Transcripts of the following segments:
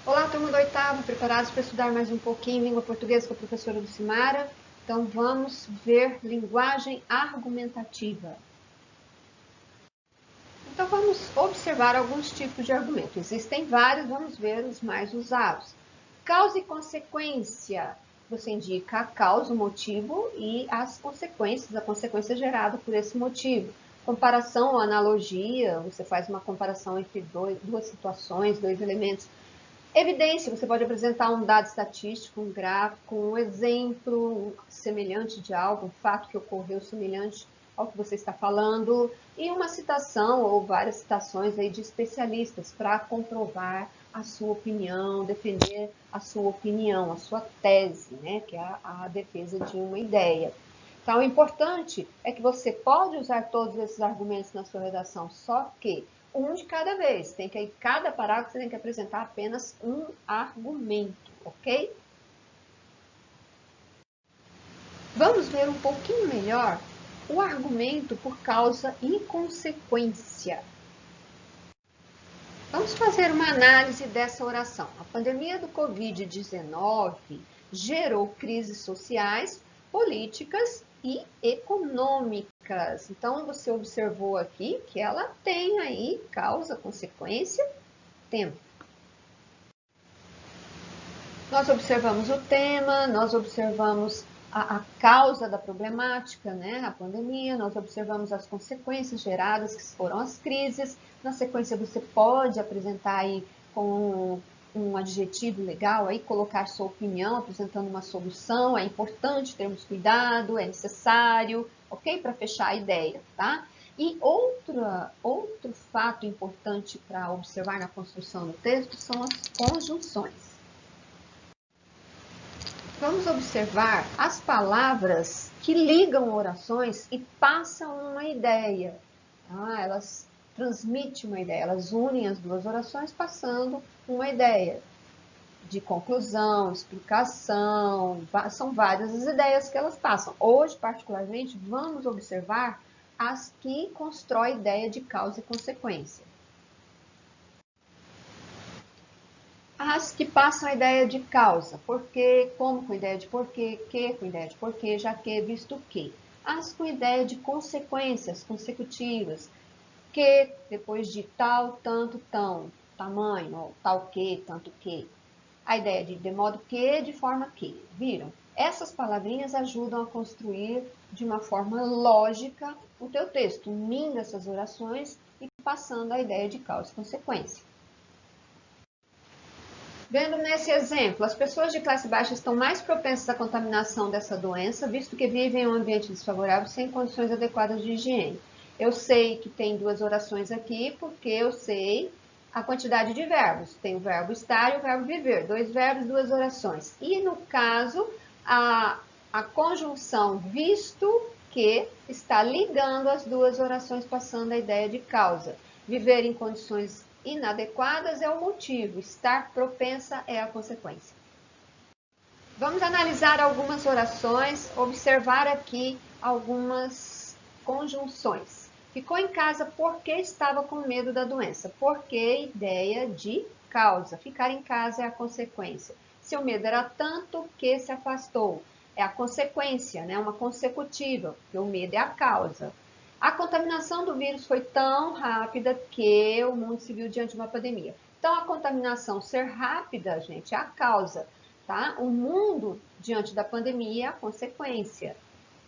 Olá, turma do oitavo, preparados para estudar mais um pouquinho língua portuguesa com a professora Lucimara? Então vamos ver linguagem argumentativa. Então vamos observar alguns tipos de argumento. Existem vários, vamos ver os mais usados. Causa e consequência. Você indica a causa, o motivo e as consequências, a consequência gerada por esse motivo. Comparação ou analogia, você faz uma comparação entre duas situações, dois elementos. Evidência, você pode apresentar um dado estatístico, um gráfico, um exemplo semelhante de algo, um fato que ocorreu semelhante ao que você está falando, e uma citação ou várias citações aí de especialistas para comprovar a sua opinião, defender a sua opinião, a sua tese, né, que é a defesa de uma ideia. Então, o importante é que você pode usar todos esses argumentos na sua redação, só que um de cada vez. Tem que, em cada parágrafo, você tem que apresentar apenas um argumento, ok? Vamos ver um pouquinho melhor o argumento por causa e consequência. Vamos fazer uma análise dessa oração. A pandemia do Covid-19 gerou crises sociais, políticas e econômicas. Então, você observou aqui que ela tem aí causa, consequência, tempo. Nós observamos o tema, nós observamos a causa da problemática, né, a pandemia, nós observamos as consequências geradas, que foram as crises. Na sequência, você pode apresentar aí com um adjetivo legal, aí colocar sua opinião, apresentando uma solução. É importante termos cuidado, é necessário, ok? Para fechar a ideia, tá? E outro fato importante para observar na construção do texto são as conjunções. Vamos observar as palavras que ligam orações e passam uma ideia. Tá? Elas transmitem uma ideia, elas unem as duas orações passando uma ideia de conclusão, explicação, são várias as ideias que elas passam. Hoje, particularmente, vamos observar as que constroem ideia de causa e consequência. As que passam a ideia de causa, porquê, como com ideia de porquê, que com ideia de porquê, já que, visto que. As com ideia de consequências consecutivas, que depois de tal, tanto, tão, tamanho, ou tal que, tanto que. A ideia de modo que, de forma que. Viram? Essas palavrinhas ajudam a construir de uma forma lógica o teu texto, unindo essas orações e passando a ideia de causa e consequência. Vendo nesse exemplo, as pessoas de classe baixa estão mais propensas à contaminação dessa doença, visto que vivem em um ambiente desfavorável sem condições adequadas de higiene. Eu sei que tem duas orações aqui, porque eu sei a quantidade de verbos. Tem o verbo estar e o verbo viver. Dois verbos, duas orações. E no caso, a conjunção visto que está ligando as duas orações, passando a ideia de causa. Viver em condições inadequadas é o motivo, estar propensa é a consequência. Vamos analisar algumas orações, observar aqui algumas conjunções. Ficou em casa porque estava com medo da doença. Porque ideia de causa. Ficar em casa é a consequência. Seu medo era tanto que se afastou. É a consequência, né? Uma consecutiva, porque o medo é a causa. A contaminação do vírus foi tão rápida que o mundo se viu diante de uma pandemia. Então, a contaminação ser rápida, gente, é a causa, tá? O mundo, diante da pandemia, é a consequência.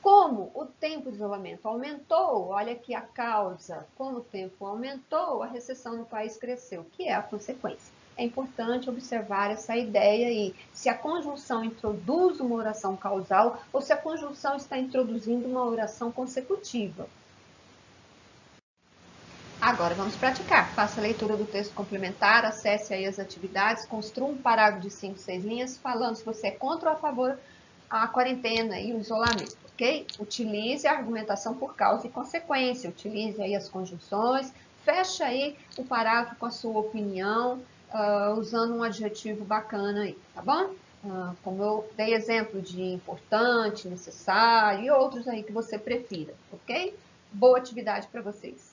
Como o tempo de isolamento aumentou, olha aqui a causa. Como o tempo aumentou, a recessão no país cresceu, que é a consequência. É importante observar essa ideia aí, se a conjunção introduz uma oração causal ou se a conjunção está introduzindo uma oração consecutiva. Agora vamos praticar. Faça a leitura do texto complementar, acesse aí as atividades, construa um parágrafo de 5, 6 linhas falando se você é contra ou a favor a quarentena e o isolamento, ok? Utilize a argumentação por causa e consequência, utilize aí as conjunções, fecha aí o parágrafo com a sua opinião, usando um adjetivo bacana aí, tá bom? Como eu dei exemplo de importante, necessário e outros aí que você prefira, ok? Boa atividade para vocês.